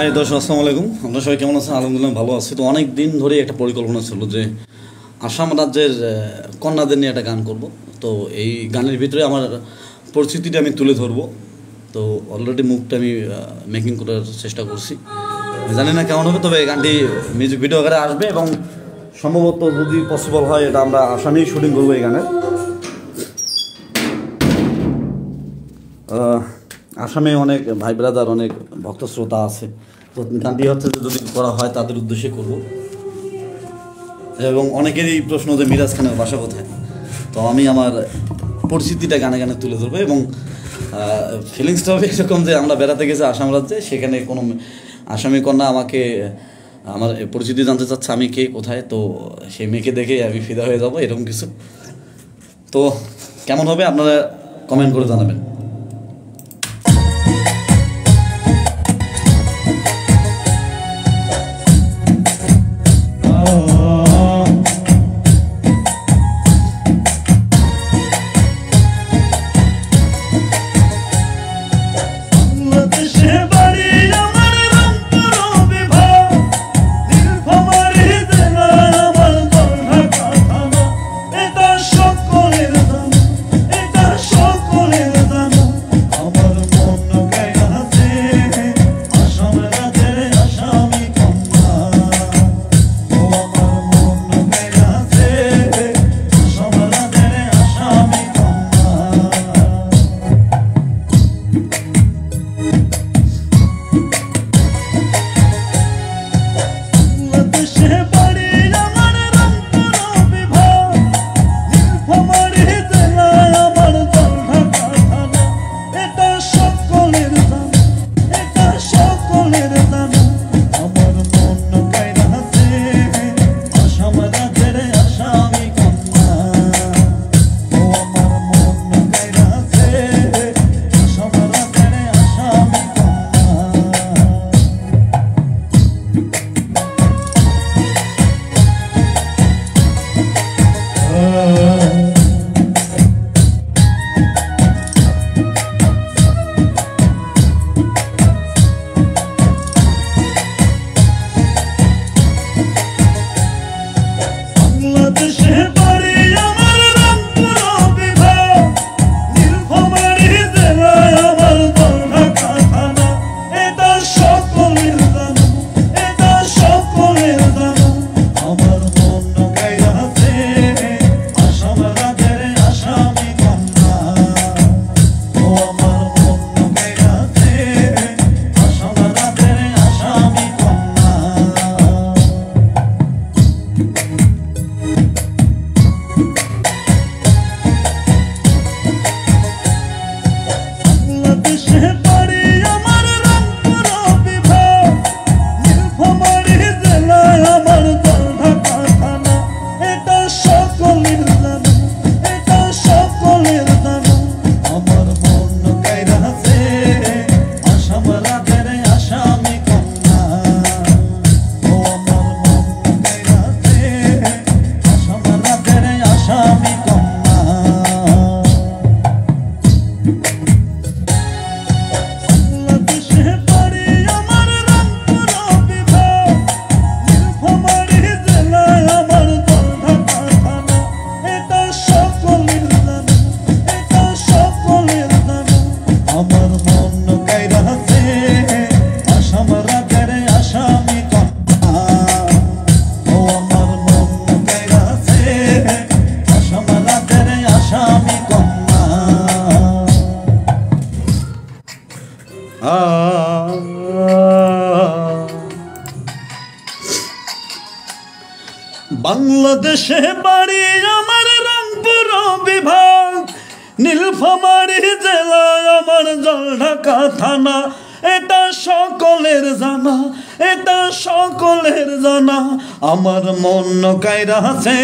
High দর্শক, আসসালামু আলাইকুম। আপনারা সবাই কেমন আছেন? আলহামদুলিল্লাহ ভালো আছি। তো অনেক দিন ধরে একটা পরিকল্পনা ছিল যে আসাম রাজ্যের কন্যাদের নিয়ে একটা গান করব। তো এই গানের ভিতরে আমার পরিস্থিতিটা আমি তুলে ধরবো। তো অলরেডি মুখটা আমি মেকিং করার চেষ্টা করছি, জানি না কেমন হবে, তবে এই গানটি মিউজিক ভিডিও আকারে আসবে এবং সম্ভবত যদি পসিবল হয় এটা আমরা আসামেই শুটিং করবো এই গানের। আসামে অনেক ভাই ব্রাদার, অনেক ভক্ত শ্রোতা আছে। তো গানটি হচ্ছে যে যদি করা হয় তাদের উদ্দেশ্যে করব। এবং অনেকেরই প্রশ্ন যে মিরাজ খানের বাসা কোথায়। তো আমি আমার পরিস্থিতিটা গানে গানে তুলে ধরবো এবং ফিলিংসটা হবে এরকম যে আমরা বেড়াতে গেছি আসাম রাজ্যে, সেখানে কোনো আসামি কন্যা আমাকে আমার পরিচিতি জানতে চাচ্ছে আমি কে কোথায়। তো সেই মেয়েকে দেখে আমি ফিদা হয়ে যাব, এরকম কিছু। তো কেমন হবে আপনারা কমেন্ট করে জানাবেন। বাংলাদেশে বাড়ি আমার রংপুর বিভাগ, নীলফামারী জেলায় আমার জলঢাকা থানা। এটা সকলের জানা, এটা সকলের জানা। আমার মন কাইরা আছে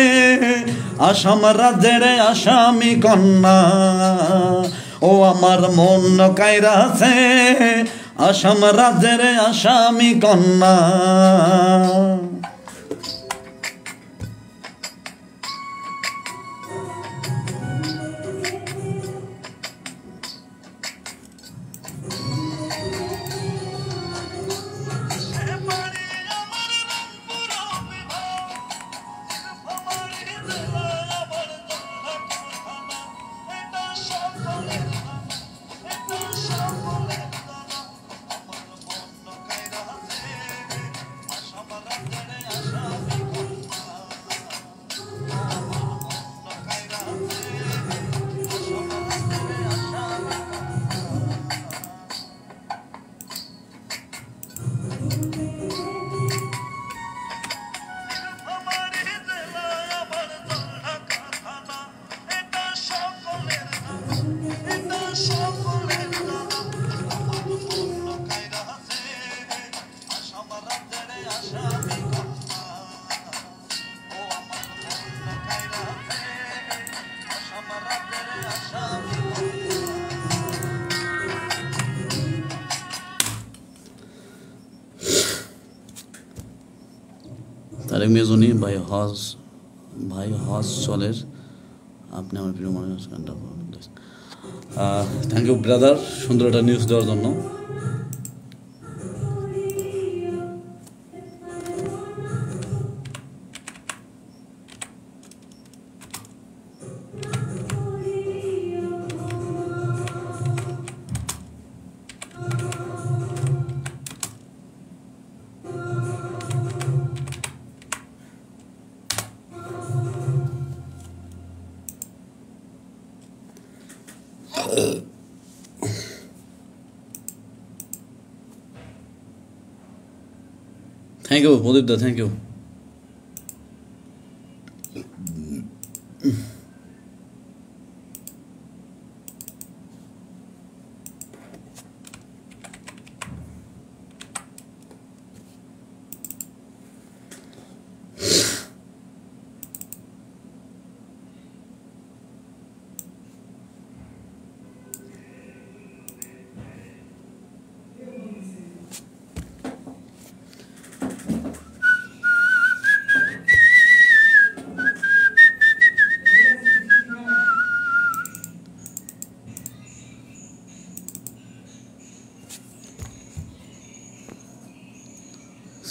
আসাম রাজ্যের আসামি কন্যা। ও আমার মন কাইরা আছে আসাম রাজ্যের আসামি কন্যা। তারেক মেজনি ভাই হজ চলের আপনি আমার প্রিয় মানুষ গানটা থ্যাংক ইউ ব্রাদার সুন্দর একটা নিউজ দেওয়ার জন্য। থ্যাংক ইউ প্রদীপ দা, thank you.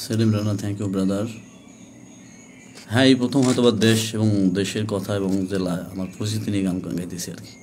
Selim Rana, thank you brother. হ্যাঁ, এই প্রথম হয়তো বা দেশ এবং দেশের কথা এবং জেলা আমার পরিচিতি নিয়ে গান গাইতেছি আর কি।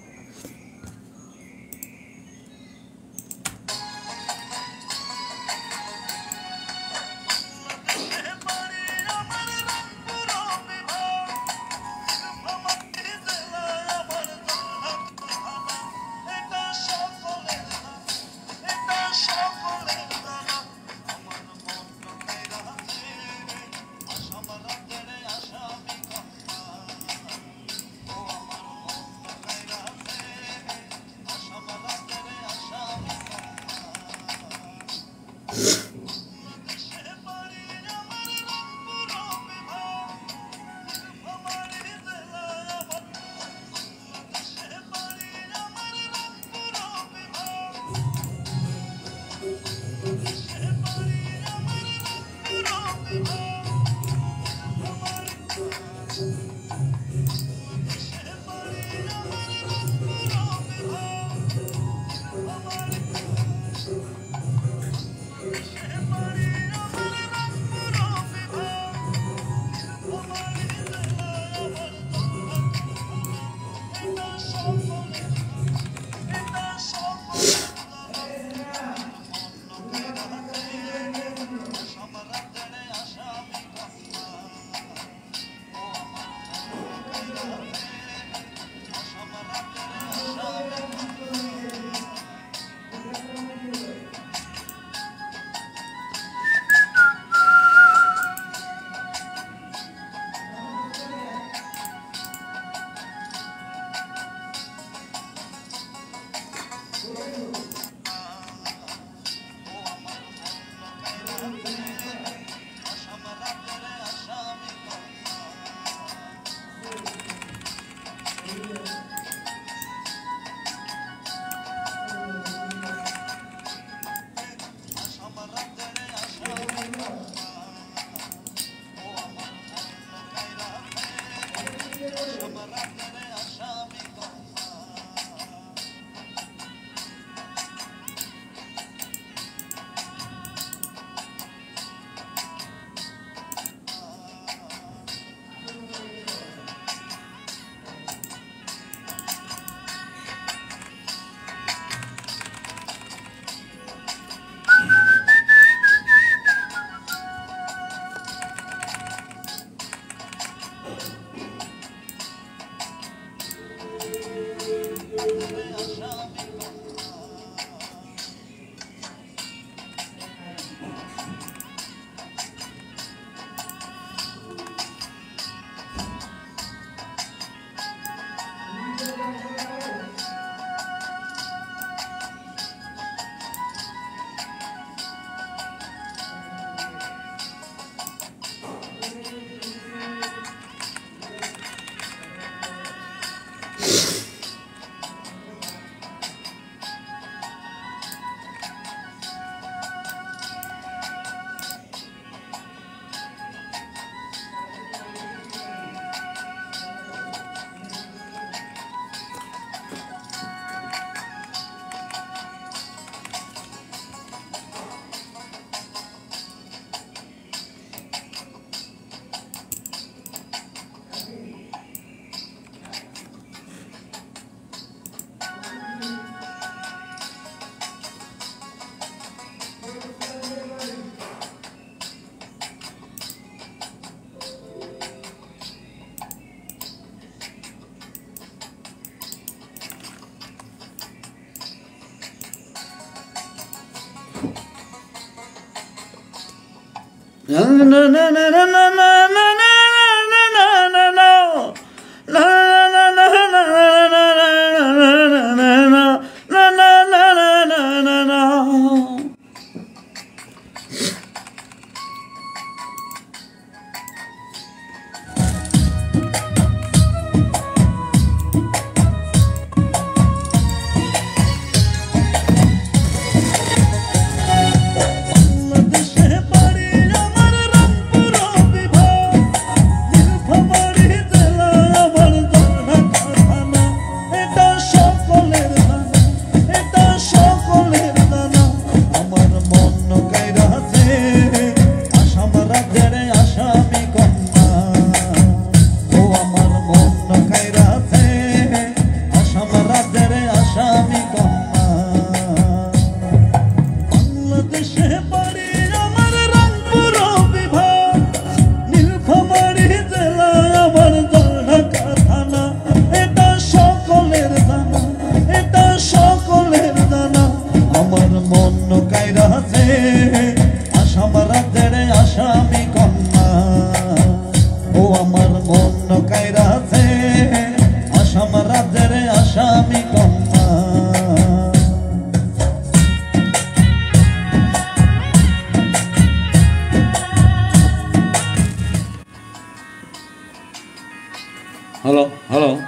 Hello, hello,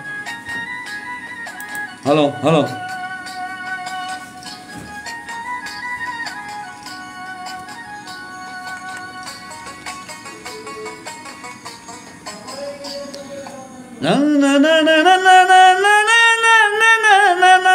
hello, hello. Na na na na na na na na na na na na na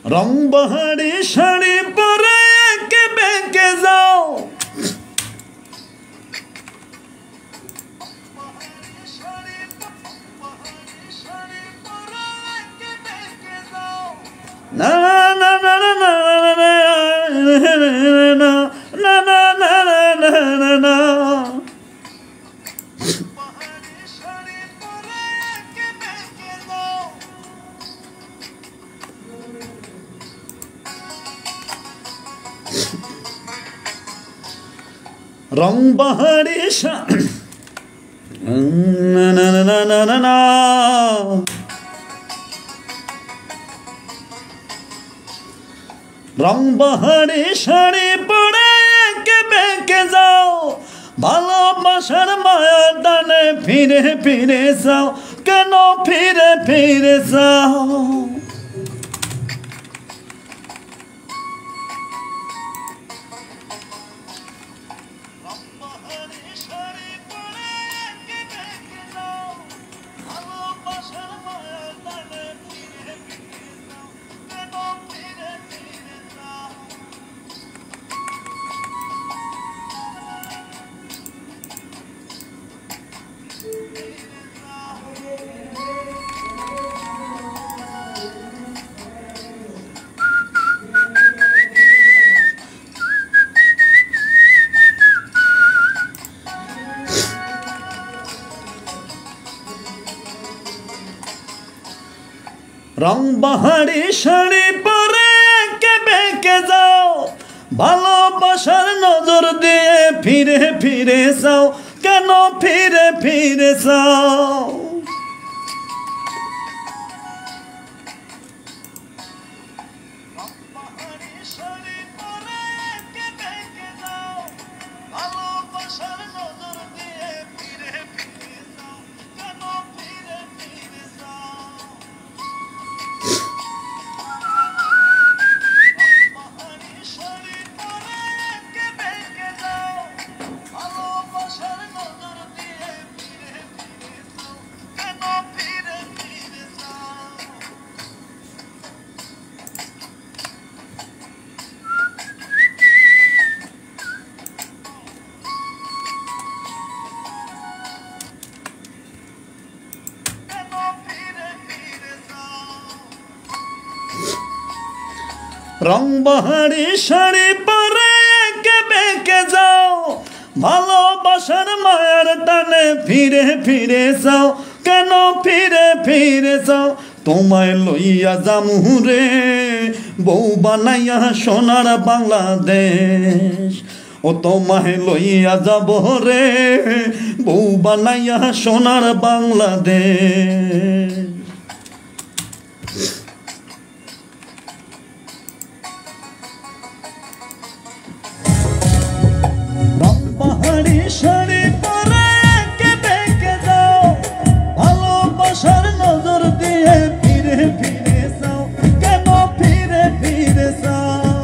রং বাহারি শাড়ি পরে একে বেঁকে যাও না না না না না না না না না রং বাহারি না না না না না না রং বাহারি শাড়ি পরে একে বেঁকে যাও ভালোবাসার মায়ার টানে ফিরে ফিরে যাও কেন ফিরে ফিরে যাও রং বাহারি শাড়ি পরে একে বেঁকে যাও ভালোবাসার নজর দিয়ে ফিরে ফিরে যাও কেন ফিরে ফিরে যাও রংবাহারি শাড়ি পরে একে বেঁকে যাও, ভালোবাসার মায়ার টানে ফিরে ফিরে যাও, কেন ফিরে ফিরে যাও? তোমায় লইয়া জামুরে বউ বানাইয়া সোনার বাংলাদেশ, ও তোমায় লইয়া যাব রে বউ বানাইয়া সোনার বাংলাদেশ। পাহাড়ি শাড়ি পরে একে বেঁকে যাও, ভালোবাসার নজর দিয়ে ফিরে ফিরে যাও, কেন ফিরে ফিরে যাও?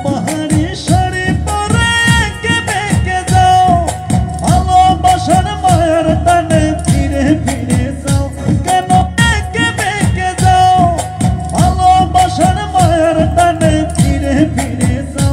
পাহাড়ি শাড়ি পরে একে বেঁকে যাও, ভালোবাসার মায়ার টানে ফিরে ফিরে যাও, কেন একে বেঁকে যাও? ভালোবাসার মায়ার টানে ফিরে ফিরে যাও,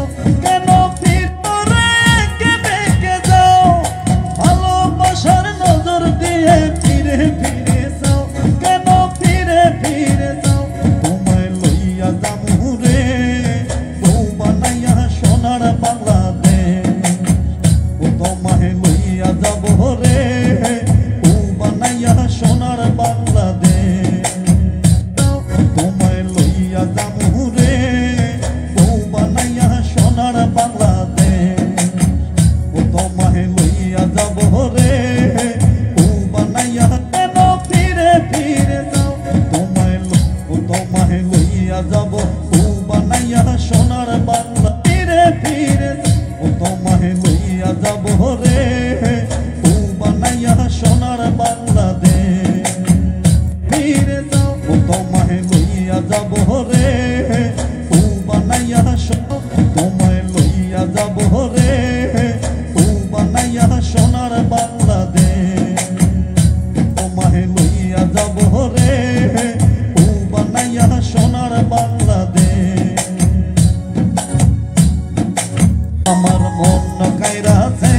আমার মন কাইরাছে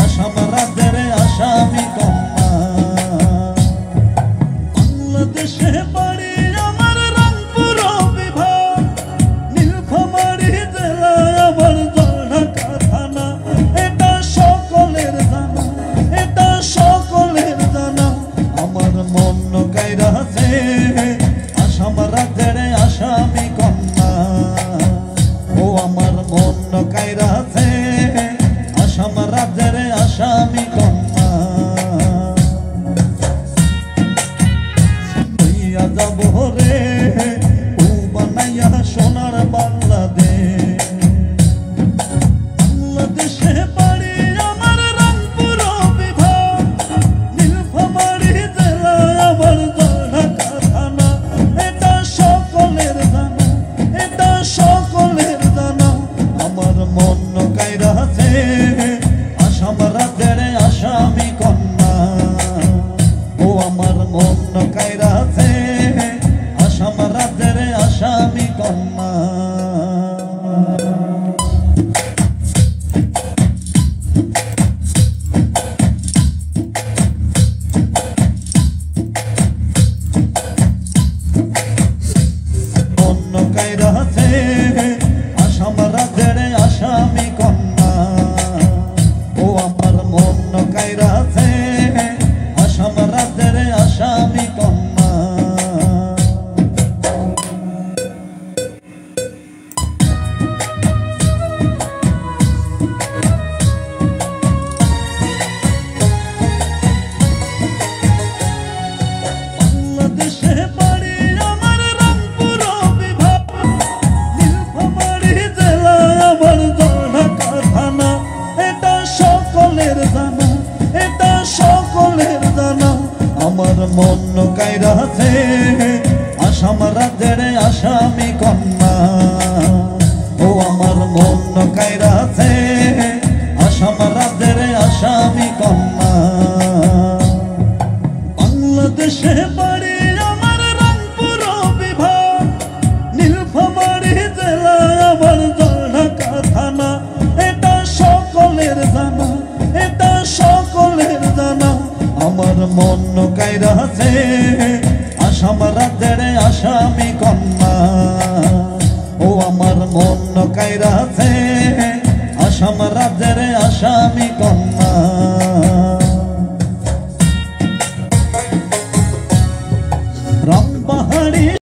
আসাম রাজ্যের আসামি কন্যা, বাংলাদেশে বাড়ি আমার রংপুর বিভাগ, নীলফামারী জেলায় আমার জলঢাকা থানা, এটা সকলের জানা, এটা সকলের জানা। আমার মন কাইরাছে আসাম রাজ্যের আসামি কন্যা, ও আমার মন কাইরাছে আসাম রাজ্যের আসামি কন্যা, লইয়া যাব রে ও বানাইয়া সোনার বাংলাদেশ। বাংলাদেশে বাড়ি আমার রংপুর বিভাগ, নীলফামারী জেলায় আমার জলঢাকা থানা, এটা সকলের জানা, এটা সকলের জানা। আমার মন কাইরাছে আসাম রাজ্যের আসামি কন্যা, ও আমার মন কাইরাছে আসাম রাজ্যের আসামি কন্যা। মন কাইরাছে আসাম রাজ্যের আসামি কন্যা, ও আমার মন কাইরাছে আসাম রাজ্যের আসামি কন্যা। বাংলাদেশে বাড়ি আমার রংপুর বিভাগ, নীলফামারী জেলায় আমার জলঢাকা থানা, এটা সকলের জানা, এটা সকলের জানা। আমার মন কাইরাছে আসাম রাজ্যের আসামি কন্যা, ও আমার মন কাইরাছে আসাম রাজ্যের আসামি কন্যা। বাংলাদেশে বাড়ি আমার রংপুর বিভাগ, নীলফামারী জেলায় আমার জলঢাকা থানা, এটা সকলের জানা, এটা সকলের জানা। আমার মন কাইরাছে আসাম রাজ্যের আসামি মন কাইরাছে আসাম রাজ্যের আসামি কন্যা রামপাহাড়ি